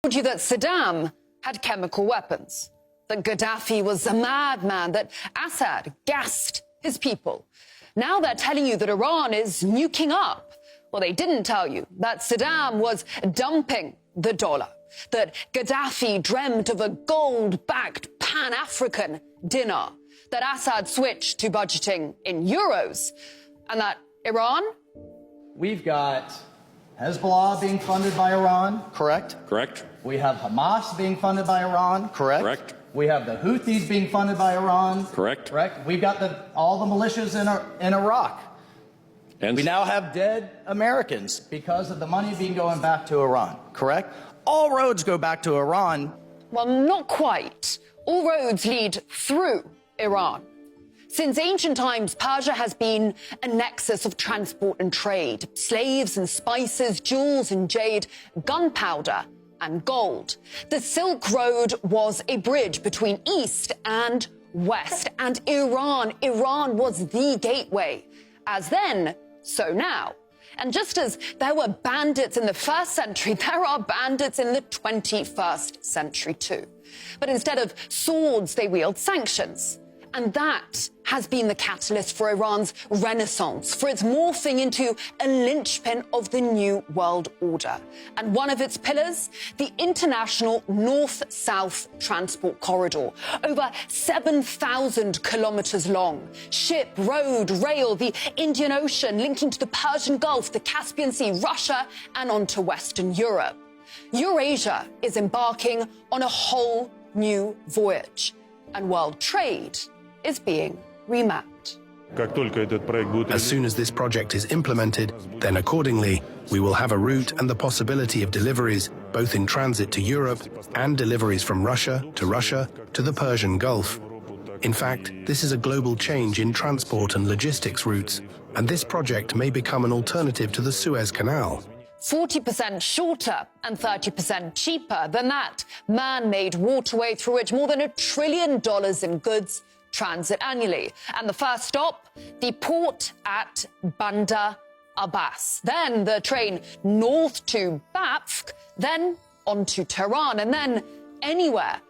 told you that Saddam had chemical weapons, that Gaddafi was a madman, that Assad gassed his people. Now they're telling you that Iran is nuking up. Well, they didn't tell you that Saddam was dumping the dollar, that Gaddafi dreamt of a gold-backed Pan-African dinar, that Assad switched to budgeting in euros, and that Iran? We've got Hezbollah being funded by Iran, correct? Correct. We have Hamas being funded by Iran, correct? Correct. We have the Houthis being funded by Iran, Correct. correct? We've got all the militias in Iraq. And we now have dead Americans because of the money being going back to Iran, correct? All roads go back to Iran. Well, not quite. All roads lead through Iran. Since ancient times, Persia has been a nexus of transport and trade. Slaves and spices, jewels and jade, gunpowder and gold. The Silk Road was a bridge between East and West. And Iran was the gateway. As then, so now. And just as there were bandits in the 1st century, there are bandits in the 21st century too. But instead of swords, they wield sanctions. And that has been the catalyst for Iran's renaissance, for its morphing into a linchpin of the new world order. And one of its pillars, the international north-south transport corridor, over 7,000 kilometers long. Ship, road, rail, the Indian Ocean linking to the Persian Gulf, the Caspian Sea, Russia, and onto Western Europe. Eurasia is embarking on a whole new voyage, and world trade is being remapped. As soon as this project is implemented, then accordingly, we will have a route and the possibility of deliveries both in transit to Europe and deliveries from Russia to the Persian Gulf. In fact, this is a global change in transport and logistics routes, and this project may become an alternative to the Suez Canal. 40% shorter and 30% cheaper than that man-made waterway through which more than $1 trillion in goods transit annually. And the first stop, the port at Bandar Abbas. Then the train north to Bafq, then on to Tehran, and then anywhere.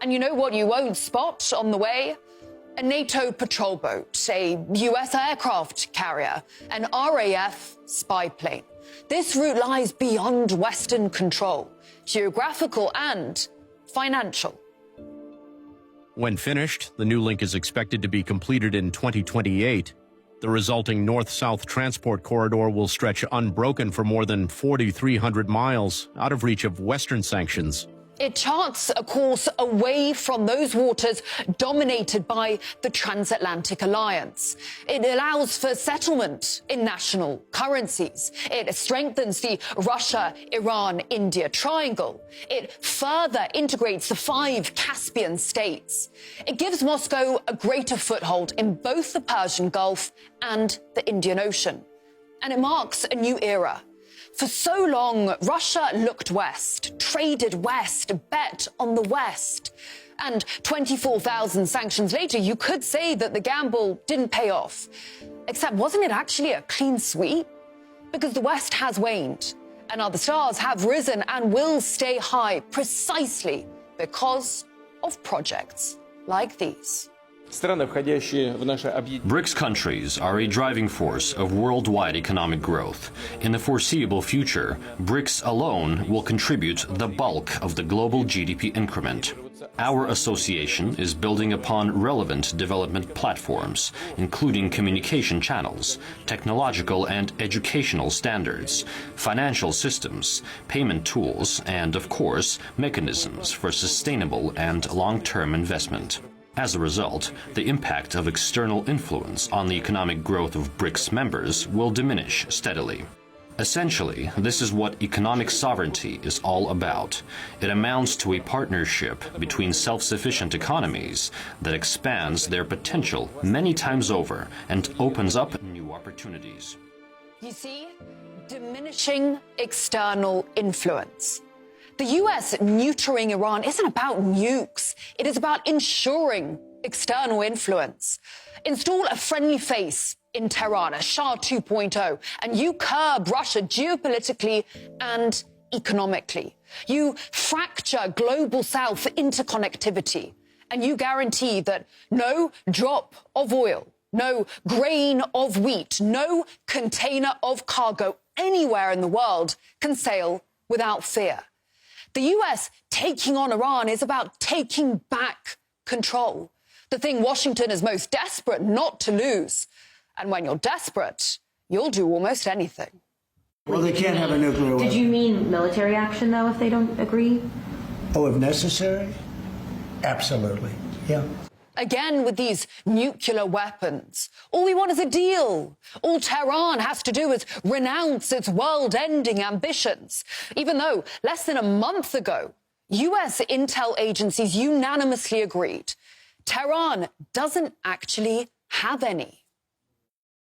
And you know what you won't spot on the way? A NATO patrol boat, a US aircraft carrier, an RAF spy plane. This route lies beyond Western control, geographical and financial. When finished, the new link is expected to be completed in 2028. The resulting north-south transport corridor will stretch unbroken for more than 4,300 miles, out of reach of Western sanctions. It charts a course away from those waters dominated by the transatlantic alliance. It allows for settlement in national currencies. It strengthens the Russia-Iran-India triangle. It further integrates the 5 Caspian states. It gives Moscow a greater foothold in both the Persian Gulf and the Indian Ocean. And it marks a new era. For so long, Russia looked west, traded west, bet on the West. And 24,000 sanctions later, you could say that the gamble didn't pay off. Except wasn't it actually a clean sweep? Because the West has waned, and other stars have risen and will stay high precisely because of projects like these. BRICS countries are a driving force of worldwide economic growth. In the foreseeable future, BRICS alone will contribute the bulk of the global GDP increment. Our association is building upon relevant development platforms, including communication channels, technological and educational standards, financial systems, payment tools, and, of course, mechanisms for sustainable and long-term investment. As a result, the impact of external influence on the economic growth of BRICS members will diminish steadily. Essentially, this is what economic sovereignty is all about. It amounts to a partnership between self-sufficient economies that expands their potential many times over and opens up new opportunities. You see, diminishing external influence. The US neutering Iran isn't about nukes. It is about ensuring external influence. Install a friendly face in Tehran, a Shah 2.0, and you curb Russia geopolitically and economically. You fracture global south interconnectivity, and you guarantee that no drop of oil, no grain of wheat, no container of cargo anywhere in the world can sail without fear. The US taking on Iran is about taking back control, the thing Washington is most desperate not to lose. And when you're desperate, you'll do almost anything. Well, they can't have a nuclear weapon. Did you mean military action, though, if they don't agree? Oh, if necessary? Absolutely, yeah. Again, with these nuclear weapons, all we want is a deal. All Tehran has to do is renounce its world-ending ambitions, even though less than a month ago, US intel agencies unanimously agreed Tehran doesn't actually have any.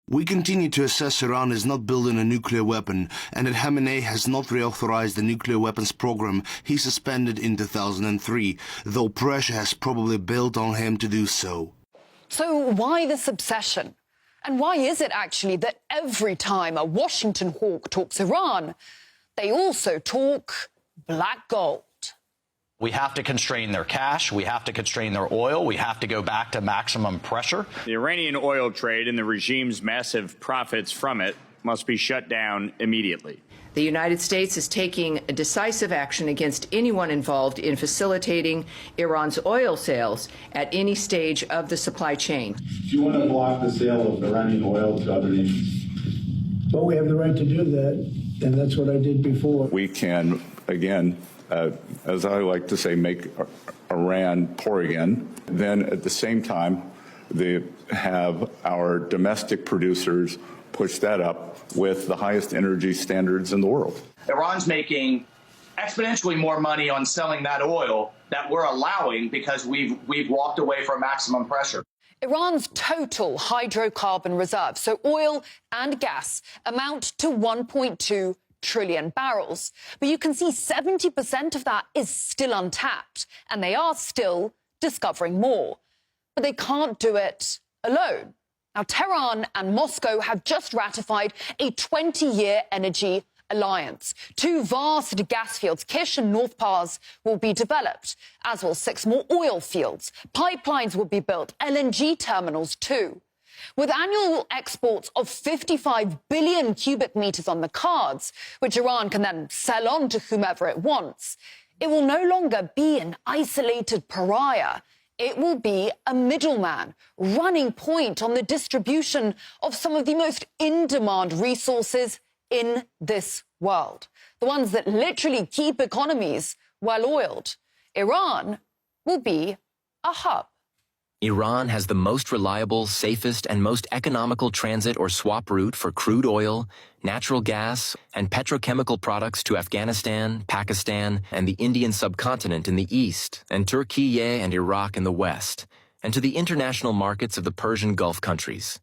We continue to assess Iran is not building a nuclear weapon, and that Khamenei has not reauthorized the nuclear weapons program he suspended in 2003, though pressure has probably built on him to do so. So why this obsession? And why is it actually that every time a Washington hawk talks Iran, they also talk black gold? We have to constrain their cash. We have to constrain their oil. We have to go back to maximum pressure. The Iranian oil trade and the regime's massive profits from it must be shut down immediately. The United States is taking decisive action against anyone involved in facilitating Iran's oil sales at any stage of the supply chain. Do you want to block the sale of Iranian oil to other nations? Well, we have the right to do that, and that's what I did before. We can, again, as I like to say, make Iran poor again. Then at the same time, they have our domestic producers push that up with the highest energy standards in the world. Iran's making exponentially more money on selling that oil that we're allowing because we've walked away from maximum pressure. Iran's total hydrocarbon reserves, so oil and gas, amount to 1.2 trillion barrels. But you can see 70% of that is still untapped, and they are still discovering more. But they can't do it alone. Now, Tehran and Moscow have just ratified a 20-year energy alliance. 2 vast gas fields, Kish and North Pars, will be developed, as will 6 more oil fields. Pipelines will be built, LNG terminals too. With annual exports of 55 billion cubic meters on the cards, which Iran can then sell on to whomever it wants, it will no longer be an isolated pariah. It will be a middleman, running point on the distribution of some of the most in-demand resources in this world, the ones that literally keep economies well-oiled. Iran will be a hub. Iran has the most reliable, safest, and most economical transit or swap route for crude oil, natural gas, and petrochemical products to Afghanistan, Pakistan, and the Indian subcontinent in the east, and Turkey and Iraq in the west, and to the international markets of the Persian Gulf countries.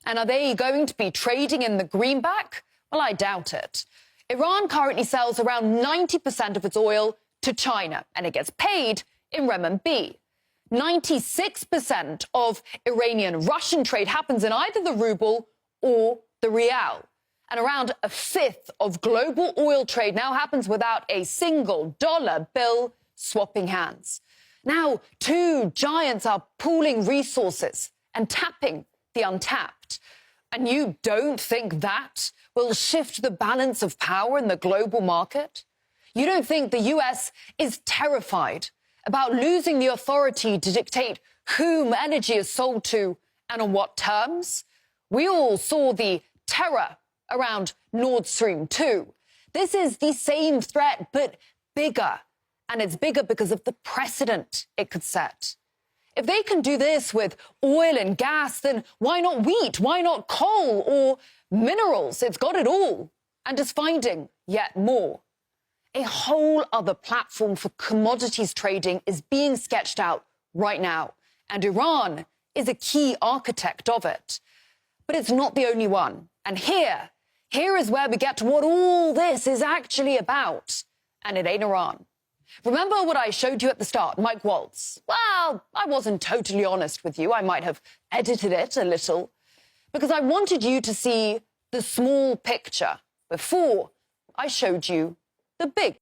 And are they going to be trading in the greenback? Well, I doubt it. Iran currently sells around 90% of its oil to China, and it gets paid in renminbi. 96% of Iranian-Russian trade happens in either the ruble or the rial. And around a fifth of global oil trade now happens without a single dollar bill swapping hands. Now, 2 giants are pooling resources and tapping the untapped. And you don't think that will shift the balance of power in the global market? You don't think the US is terrified about losing the authority to dictate whom energy is sold to and on what terms? We all saw the terror around Nord Stream 2. This is the same threat, but bigger. And it's bigger because of the precedent it could set. If they can do this with oil and gas, then why not wheat? Why not coal or minerals? It's got it all. And is finding yet more. A whole other platform for commodities trading is being sketched out right now, and Iran is a key architect of it. But it's not the only one. And here is where we get to what all this is actually about. And it ain't Iran. Remember what I showed you at the start, Mike Waltz? Well, I wasn't totally honest with you. I might have edited it a little, because I wanted you to see the small picture before I showed you the big